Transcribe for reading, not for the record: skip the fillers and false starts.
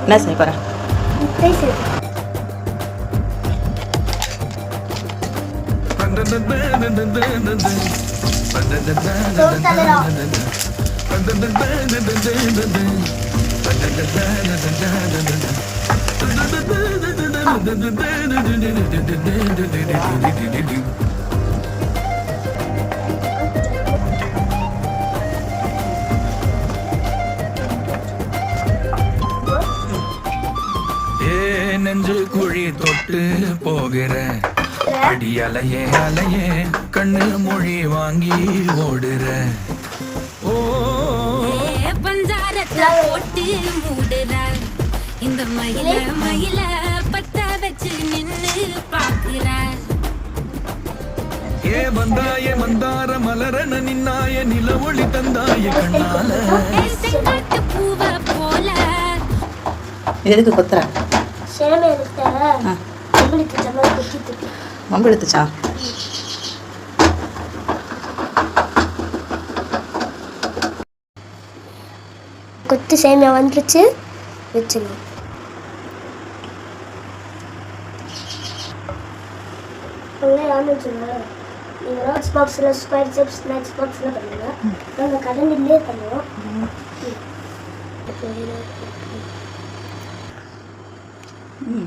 என்ன செய்ய போகிறேன்? முட்டை செய்து நெஞ்சு குழி தொட்டு போகிற அடி அலையே அலையே கண்ணு மொழி வாங்கி ஓடுற ஓ பஞ்சாரத்தை போட்டு மூடுற இந்த மயில மயில பத்த வச்சு நின்னு பாக்குற ஏ வந்தாய மந்தார மலரன நின்னாய நில ஒளி தந்தாய கண்ணால செங்காட்டு பூவ போல எதுக்கு கொத்துற? சேமை எடுத்த உங்களுக்கு ஜமல் கொத்திட்டு மம்பு எடுத்துச்சா? கொத்து சேமியா வந்துருச்சு, வச்சுக்கலாம். நீங்கள் ரோட்ஸ் பாக்ஸில் ஸ்கொயர் சிப்ஸ் ஸ்நாக்ஸ் பாக்ஸில் பண்ணுங்க. நாங்கள் கடனிலே பண்ணுவோம். ம்